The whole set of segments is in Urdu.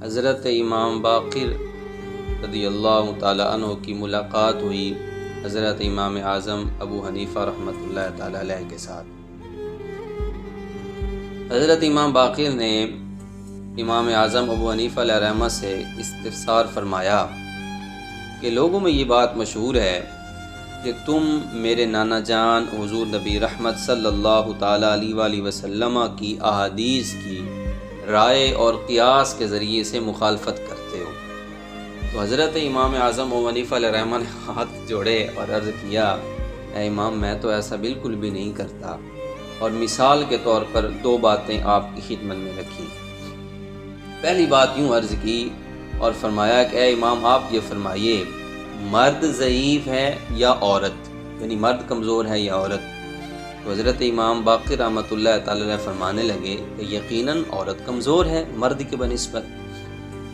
حضرت امام باقر رضی اللہ تعالیٰ عنہ کی ملاقات ہوئی حضرت امام اعظم ابو حنیفہ رحمۃ اللہ تعالیٰ علیہ کے ساتھ۔ حضرت امام باقر نے امام اعظم ابو حنیفہ علیہ رحمہ سے استفسار فرمایا کہ لوگوں میں یہ بات مشہور ہے کہ تم میرے نانا جان حضور نبی رحمت صلی اللہ تعالیٰ علیہ وآلہ وسلم کی احادیث کی رائے اور قیاس کے ذریعے سے مخالفت کرتے ہو۔ تو حضرت امام اعظم ابو حنیفہ علیہ رحمہ نے ہاتھ جوڑے اور عرض کیا، اے امام میں تو ایسا بالکل بھی نہیں کرتا، اور مثال کے طور پر دو باتیں آپ کی خدمت میں رکھی۔ پہلی بات یوں عرض کی اور فرمایا کہ اے امام آپ یہ فرمائیے مرد ضعیف ہے یا عورت، یعنی مرد کمزور ہے یا عورت؟ تو حضرت امام باقر رحمۃ اللہ تعالی علیہ فرمانے لگے کہ یقیناً عورت کمزور ہے مرد کے بنسبت۔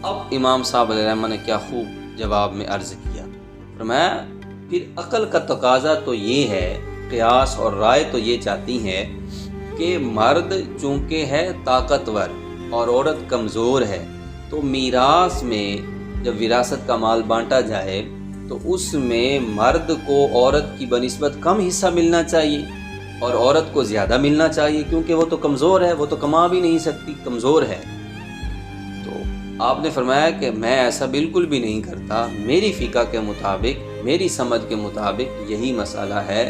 اب امام صاحب علیہ رحمہ نے کیا خوب جواب میں عرض کیا، فرمایا پھر عقل کا تقاضا تو یہ ہے، قیاس اور رائے تو یہ چاہتی ہے کہ مرد چونکہ ہے طاقتور اور عورت کمزور ہے، تو میراث میں جب وراثت کا مال بانٹا جائے تو اس میں مرد کو عورت کی بنسبت کم حصہ ملنا چاہیے اور عورت کو زیادہ ملنا چاہیے، کیونکہ وہ تو کمزور ہے، وہ تو کما بھی نہیں سکتی، کمزور ہے۔ تو آپ نے فرمایا کہ میں ایسا بالکل بھی نہیں کرتا، میری فقہ کے مطابق، میری سمجھ کے مطابق یہی مسئلہ ہے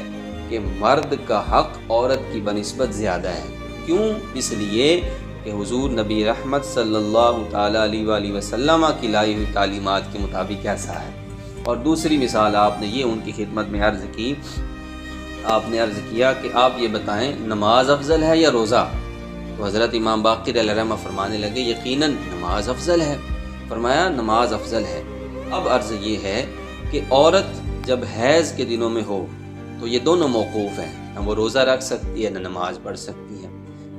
کہ مرد کا حق عورت کی بنسبت زیادہ ہے۔ کیوں؟ اس لیے کہ حضور نبی رحمت صلی اللہ تعالیٰ علیہ وآلہ وسلم کی لائی ہوئی تعلیمات کے مطابق ایسا ہے۔ اور دوسری مثال آپ نے یہ ان کی خدمت میں عرض کی، آپ نے عرض کیا کہ آپ یہ بتائیں نماز افضل ہے یا روزہ؟ تو حضرت امام باقر علیہ رحمہ فرمانے لگے یقیناً نماز افضل ہے۔ فرمایا نماز افضل ہے۔ اب عرض یہ ہے کہ عورت جب حیض کے دنوں میں ہو تو یہ دونوں موقوف ہیں، نہ وہ روزہ رکھ سکتی ہے نہ نماز پڑھ سکتی ہے۔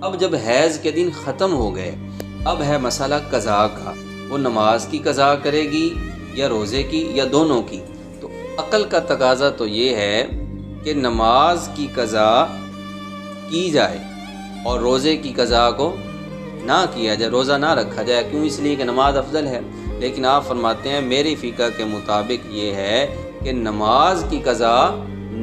اب جب حیض کے دن ختم ہو گئے، اب ہے مسئلہ قضاء کا، وہ نماز کی قضاء کرے گی یا روزے کی یا دونوں کی؟ تو عقل کا تقاضا تو یہ ہے کہ نماز کی قضاء کی جائے اور روزے کی قضاء کو نہ کیا جائے، روزہ نہ رکھا جائے۔ کیوں؟ اس لیے کہ نماز افضل ہے۔ لیکن آپ فرماتے ہیں میری فقہ کے مطابق یہ ہے کہ نماز کی قضاء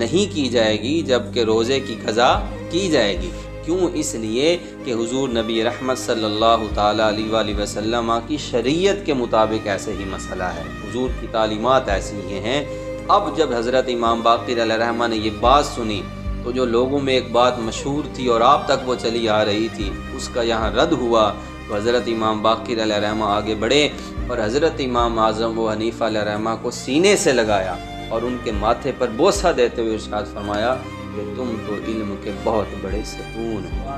نہیں کی جائے گی جبکہ روزے کی قضاء کی جائے گی۔ کیوں؟ اس لیے کہ حضور نبی رحمت صلی اللہ تعالیٰ علیہ وآلہ وسلم کی شریعت کے مطابق ایسے ہی مسئلہ ہے، حضور کی تعلیمات ایسی ہی ہیں۔ اب جب حضرت امام باقر علیہ رحمہ نے یہ بات سنی تو جو لوگوں میں ایک بات مشہور تھی اور آپ تک وہ چلی آ رہی تھی اس کا یہاں رد ہوا، تو حضرت امام باقر علیہ رحمہ آگے بڑھے اور حضرت امام اعظم و حنیفہ علیہ رحمہ کو سینے سے لگایا اور ان کے ماتھے پر بوسہ دیتے ہوئے ارشاد فرمایا کہ تم تو علم کے بہت بڑے ستون ہو۔